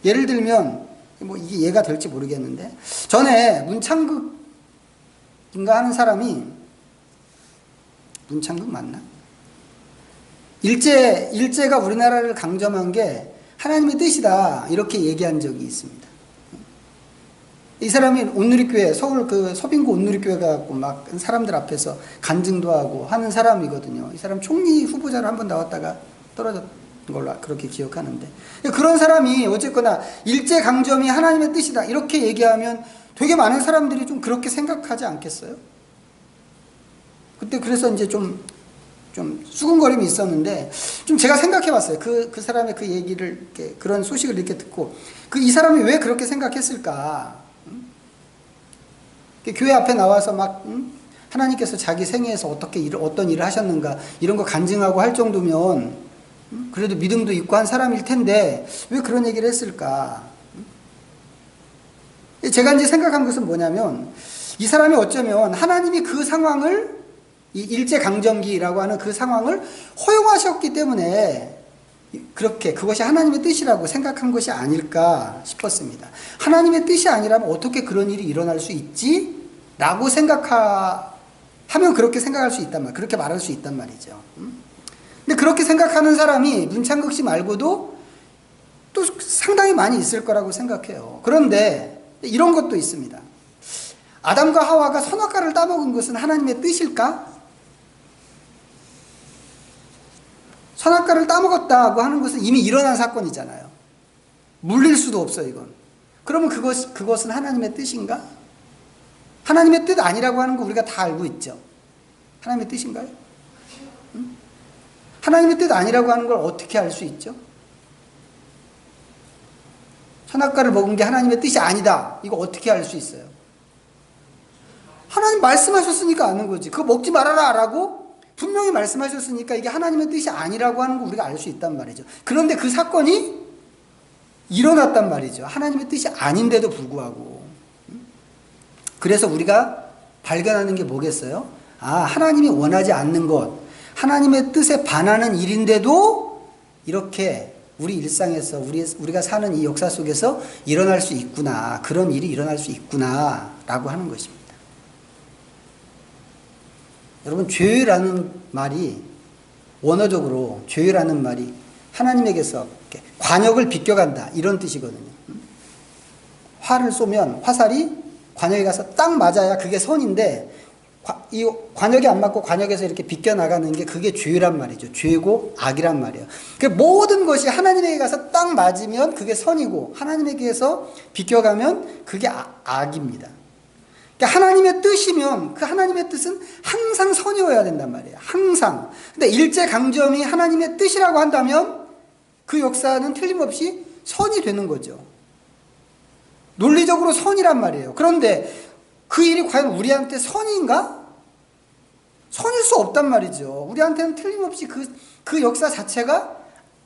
예를 들면 뭐 이게 이해가 될지 모르겠는데, 전에 문창극인가 하는 사람이, 문창극 맞나? 일제가 우리나라를 강점한 게 하나님의 뜻이다 이렇게 얘기한 적이 있습니다. 이 사람이 온누리교회, 서울 그 서빙고 온누리교회 가고 막 사람들 앞에서 간증도 하고 하는 사람이거든요. 이 사람 총리 후보자로 한번 나왔다가 떨어졌던 걸로 그렇게 기억하는데, 그런 사람이 어쨌거나 일제 강점이 하나님의 뜻이다 이렇게 얘기하면 되게 많은 사람들이 좀 그렇게 생각하지 않겠어요? 그때 그래서 이제 좀 수군거림이 있었는데, 좀 제가 생각해 봤어요. 그 사람의 그 얘기를, 그런 소식을 이렇게 듣고, 이 사람이 왜 그렇게 생각했을까? 교회 앞에 나와서 막, 하나님께서 자기 생애에서 어떤 일을 하셨는가, 이런 거 간증하고 할 정도면, 그래도 믿음도 있고 한 사람일 텐데, 왜 그런 얘기를 했을까? 제가 이제 생각한 것은 뭐냐면, 이 사람이 어쩌면 하나님이 그 상황을, 이 일제강점기라고 하는 그 상황을 허용하셨기 때문에 그것이 하나님의 뜻이라고 생각한 것이 아닐까 싶었습니다. 하나님의 뜻이 아니라면 어떻게 그런 일이 일어날 수 있지? 라고 하면 그렇게 생각할 수 있단 말이에요. 그렇게 말할 수 있단 말이죠. 근데 그렇게 생각하는 사람이 문창극 씨 말고도 또 상당히 많이 있을 거라고 생각해요. 그런데 이런 것도 있습니다. 아담과 하와가 선악과를 따먹은 것은 하나님의 뜻일까? 선악과를 따먹었다고 하는 것은 이미 일어난 사건이잖아요. 물릴 수도 없어, 이건. 그러면 그것은 하나님의 뜻인가? 하나님의 뜻 아니라고 하는 거 우리가 다 알고 있죠. 하나님의 뜻인가요? 응? 하나님의 뜻 아니라고 하는 걸 어떻게 알 수 있죠? 선악과를 먹은 게 하나님의 뜻이 아니다. 이거 어떻게 알 수 있어요? 하나님 말씀하셨으니까 아는 거지. 그거 먹지 말아라 라고 분명히 말씀하셨으니까 이게 하나님의 뜻이 아니라고 하는 거 우리가 알 수 있단 말이죠. 그런데 그 사건이 일어났단 말이죠. 하나님의 뜻이 아닌데도 불구하고. 그래서 우리가 발견하는 게 뭐겠어요? 하나님이 원하지 않는 것, 하나님의 뜻에 반하는 일인데도 이렇게 우리 일상에서 우리가 사는 이 역사 속에서 일어날 수 있구나. 그런 일이 일어날 수 있구나 라고 하는 것입니다. 여러분, 죄라는 말이 원어적으로 죄라는 말이 하나님에게서 관역을 비껴간다 이런 뜻이거든요. 화를 쏘면 화살이 관역에 가서 딱 맞아야 그게 선인데 이 관역이 안 맞고 관역에서 이렇게 비껴나가는 게 그게 죄란 말이죠. 죄고 악이란 말이에요. 그 모든 것이 하나님에게 가서 딱 맞으면 그게 선이고 하나님에게서 비껴가면 그게 악입니다. 그러니까 하나님의 뜻이면 그 하나님의 뜻은 항상 선이어야 된단 말이에요. 항상. 근데 일제강점이 하나님의 뜻이라고 한다면 그 역사는 틀림없이 선이 되는 거죠. 논리적으로 선이란 말이에요. 그런데 그 일이 과연 우리한테 선인가? 선일 수 없단 말이죠. 우리한테는 틀림없이 그 역사 자체가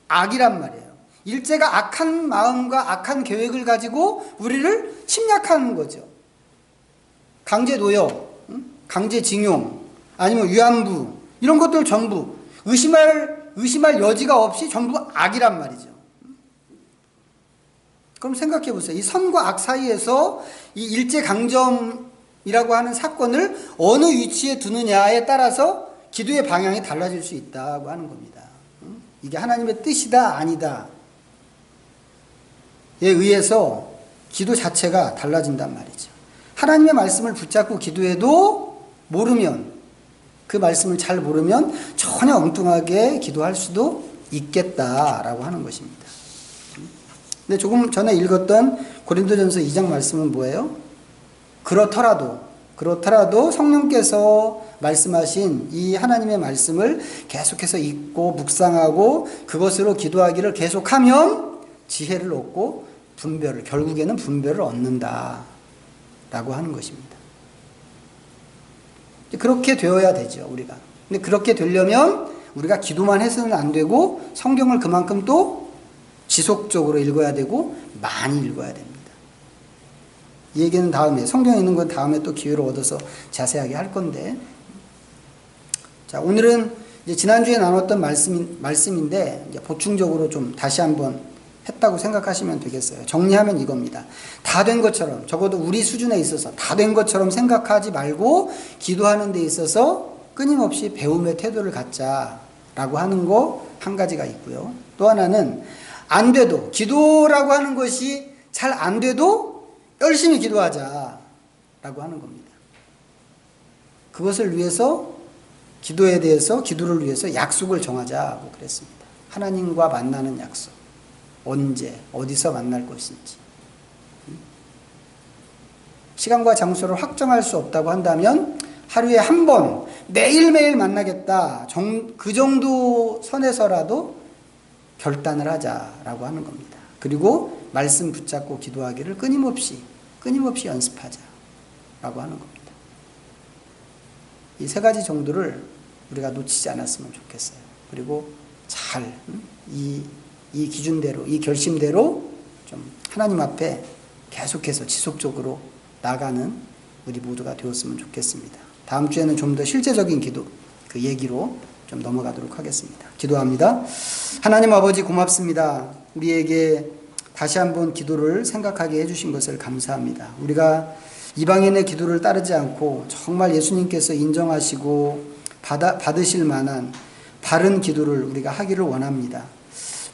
악이란 말이에요. 일제가 악한 마음과 악한 계획을 가지고 우리를 침략하는 거죠. 강제 노역, 강제징용, 아니면 위안부 이런 것들 전부 의심할 여지가 없이 전부 악이란 말이죠. 그럼 생각해 보세요. 이 선과 악 사이에서 이 일제강점이라고 하는 사건을 어느 위치에 두느냐에 따라서 기도의 방향이 달라질 수 있다고 하는 겁니다. 이게 하나님의 뜻이다 아니다 에 의해서 기도 자체가 달라진단 말이죠. 하나님의 말씀을 붙잡고 기도해도 모르면, 그 말씀을 잘 모르면 전혀 엉뚱하게 기도할 수도 있겠다라고 하는 것입니다. 근데 조금 전에 읽었던 고린도전서 2장 말씀은 뭐예요? 그렇더라도 성령께서 말씀하신 이 하나님의 말씀을 계속해서 읽고 묵상하고 그것으로 기도하기를 계속하면 지혜를 얻고 결국에는 분별을 얻는다 라고 하는 것입니다. 그렇게 되어야 되죠, 우리가. 근데 그렇게 되려면 우리가 기도만 해서는 안 되고 성경을 그만큼 또 지속적으로 읽어야 되고 많이 읽어야 됩니다. 이 얘기는 다음에, 성경에 있는 건 다음에 또 기회를 얻어서 자세하게 할 건데, 자, 오늘은 이제 지난주에 나눴던 말씀인데 이제 보충적으로 좀 다시 한번 했다고 생각하시면 되겠어요. 정리하면 이겁니다. 다 된 것처럼, 적어도 우리 수준에 있어서 다 된 것처럼 생각하지 말고 기도하는 데 있어서 끊임없이 배움의 태도를 갖자라고 하는 거 한 가지가 있고요. 또 하나는 안 돼도, 기도라고 하는 것이 잘 안 돼도 열심히 기도하자라고 하는 겁니다. 그것을 위해서 기도를 위해서 약속을 정하자고 그랬습니다. 하나님과 만나는 약속. 언제, 어디서 만날 것인지. 시간과 장소를 확정할 수 없다고 한다면 하루에 한 번, 매일매일 만나겠다. 그 정도 선에서라도 결단을 하자라고 하는 겁니다. 그리고 말씀 붙잡고 기도하기를 끊임없이 연습하자라고 하는 겁니다. 이 세 가지 정도를 우리가 놓치지 않았으면 좋겠어요. 그리고 잘, 이 기준대로, 이 결심대로 좀 하나님 앞에 계속해서 지속적으로 나가는 우리 모두가 되었으면 좋겠습니다. 다음 주에는 좀 더 실제적인 기도, 그 얘기로 좀 넘어가도록 하겠습니다. 기도합니다. 하나님 아버지 고맙습니다. 우리에게 다시 한번 기도를 생각하게 해주신 것을 감사합니다. 우리가 이방인의 기도를 따르지 않고 정말 예수님께서 인정하시고 받으실 만한 바른 기도를 우리가 하기를 원합니다.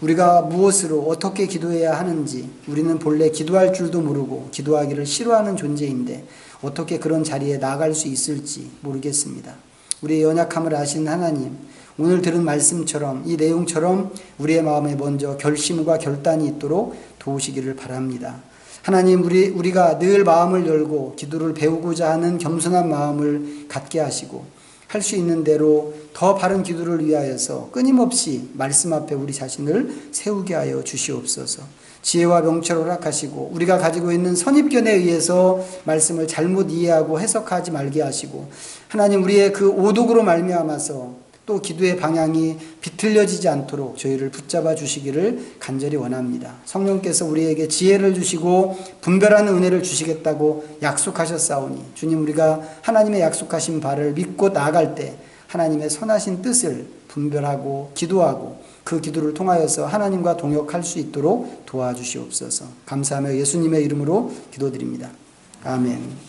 우리가 무엇으로 어떻게 기도해야 하는지 우리는 본래 기도할 줄도 모르고 기도하기를 싫어하는 존재인데 어떻게 그런 자리에 나아갈 수 있을지 모르겠습니다. 우리의 연약함을 아시는 하나님, 오늘 들은 말씀처럼 이 내용처럼 우리의 마음에 먼저 결심과 결단이 있도록 도우시기를 바랍니다. 하나님, 우리가 늘 마음을 열고 기도를 배우고자 하는 겸손한 마음을 갖게 하시고 할 수 있는 대로 더 바른 기도를 위하여서 끊임없이 말씀 앞에 우리 자신을 세우게 하여 주시옵소서. 지혜와 명철을 허락하시고 우리가 가지고 있는 선입견에 의해서 말씀을 잘못 이해하고 해석하지 말게 하시고 하나님, 우리의 그 오독으로 말미암아서 또 기도의 방향이 비틀려지지 않도록 저희를 붙잡아 주시기를 간절히 원합니다. 성령께서 우리에게 지혜를 주시고 분별하는 은혜를 주시겠다고 약속하셨사오니 주님, 우리가 하나님의 약속하신 바를 믿고 나아갈 때 하나님의 선하신 뜻을 분별하고 기도하고 그 기도를 통하여서 하나님과 동역할 수 있도록 도와주시옵소서. 감사하며 예수님의 이름으로 기도드립니다. 아멘.